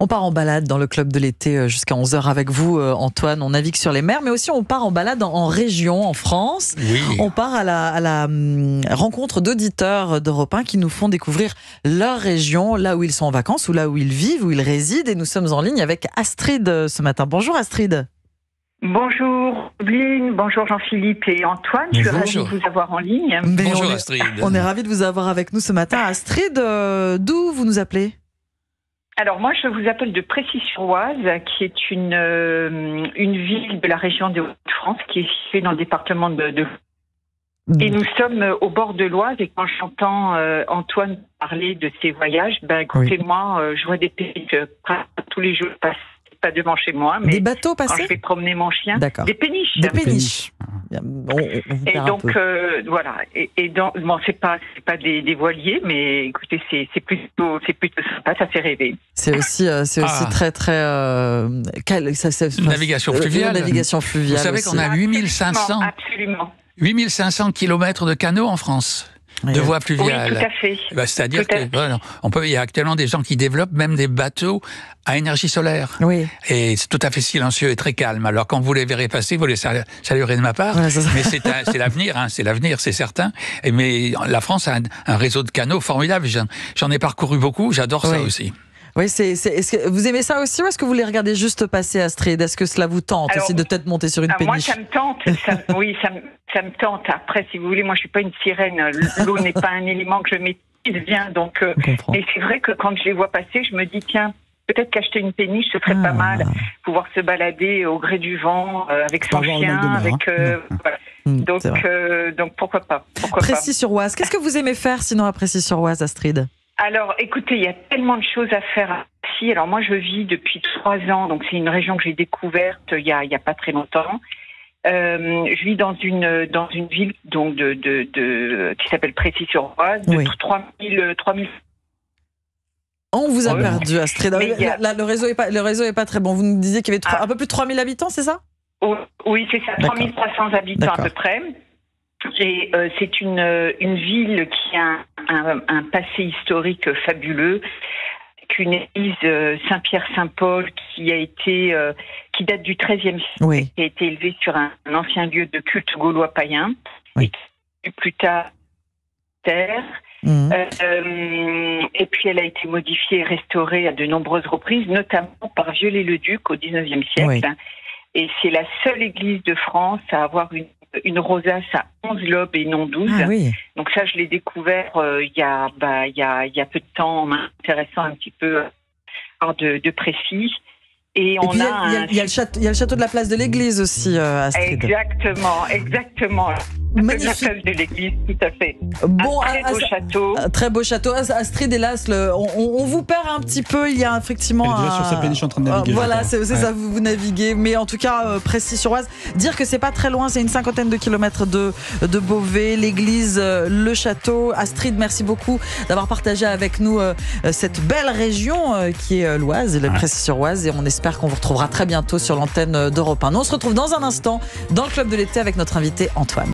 On part en balade dans le club de l'été jusqu'à 11h avec vous, Antoine. On navigue sur les mers, mais aussi on part en balade en région, en France. Oui. On part à la rencontre d'auditeurs d'Europe 1 qui nous font découvrir leur région, là où ils sont en vacances ou là où ils vivent, où ils résident. Et nous sommes en ligne avec Astrid ce matin. Bonjour Astrid. Bonjour Bline, bonjour Jean-Philippe et Antoine, je suis ravie de vous avoir en ligne. Bonjour Astrid. On est ravis de vous avoir avec nous ce matin. Astrid, d'où vous nous appelez ? Alors moi je vous appelle de Précy-sur-Oise, qui est une ville de la région de France qui est située dans le département de... Et nous sommes au bord de l'Oise, et quand j'entends Antoine parler de ses voyages, écoutez, moi je vois des péniches tous les jours passer. Pas devant chez moi, mais des bateaux passés. Quand je vais promener mon chien, des péniches. Des péniches. Et donc voilà. Et donc bon, c'est pas des voiliers, mais écoutez, c'est plutôt sympa, ça fait rêver. C'est aussi très navigation fluviale. Navigation fluviale. Vous savez qu'on a 8500 kilomètres de canaux en France. De voies fluviales. Oui, tout à fait. C'est-à-dire il y a actuellement des gens qui développent même des bateaux à énergie solaire. Oui. Et c'est tout à fait silencieux et très calme. Alors quand vous les verrez passer, vous les saluerez de ma part. Ouais, mais c'est l'avenir, c'est l'avenir, c'est certain. Mais la France a un réseau de canaux formidable. J'en ai parcouru beaucoup. J'adore ça aussi. Oui, est-ce que vous aimez ça aussi, ou est-ce que vous les regardez juste passer, Astrid ? Est-ce que cela vous tente aussi de peut-être monter sur une péniche ? Moi, ça me tente. Ça me tente. Après, si vous voulez, moi, je suis pas une sirène. L'eau n'est pas un élément que je maîtrise bien. Donc, mais c'est vrai que quand je les vois passer, je me dis, tiens, peut-être qu'acheter une péniche, ce serait pas mal. Pouvoir se balader au gré du vent, avec son chien, avec... voilà. Donc, pourquoi pas. Précy-sur-Oise. Qu'est-ce que vous aimez faire, sinon, à Précy-sur-Oise, Astrid ? Alors, écoutez, il y a tellement de choses à faire ici. Alors moi, je vis depuis 3 ans, donc c'est une région que j'ai découverte il y a pas très longtemps. Je vis dans une ville donc qui s'appelle Précy-sur-Oise, de 3000. On vous a perdu, Astrid. Le réseau est pas très bon. Vous nous disiez qu'il y avait un peu plus de 3000 habitants, c'est ça ? Oui, c'est ça, 3300 habitants à peu près. Et c'est une ville qui a un passé historique fabuleux, qu'une église Saint-Pierre-Saint-Paul qui date du XIIIe siècle, qui a été élevée sur un ancien lieu de culte gaulois païen, et qui plus tard terre. Et puis elle a été modifiée et restaurée à de nombreuses reprises, notamment par Viollet-le-Duc au XIXe siècle. Et c'est la seule église de France à avoir une rosace à 11 lobes et non 12. Donc ça, je l'ai découvert il y a peu de temps, en m'intéressant un petit peu de Précy. Et puis il y a le château de la place de l'église aussi, Astrid. Exactement. Magnifique. La place de l'église, tout à fait. Bon, un très beau château. Un très beau château. Astrid, hélas, on vous perd un petit peu. Il y a effectivement... Elle est déjà sur sa péniche en train de naviguer. Voilà, c'est ça, vous naviguez. Mais en tout cas, Précy-sur-Oise, dire que c'est pas très loin, c'est une 50aine de kilomètres de Beauvais, l'église, le château. Astrid, merci beaucoup d'avoir partagé avec nous cette belle région qui est l'Oise, le Précy-sur-Oise. Et on espère qu'on vous retrouvera très bientôt sur l'antenne d'Europe 1. Nous, on se retrouve dans un instant dans le club de l'été avec notre invité Antoine.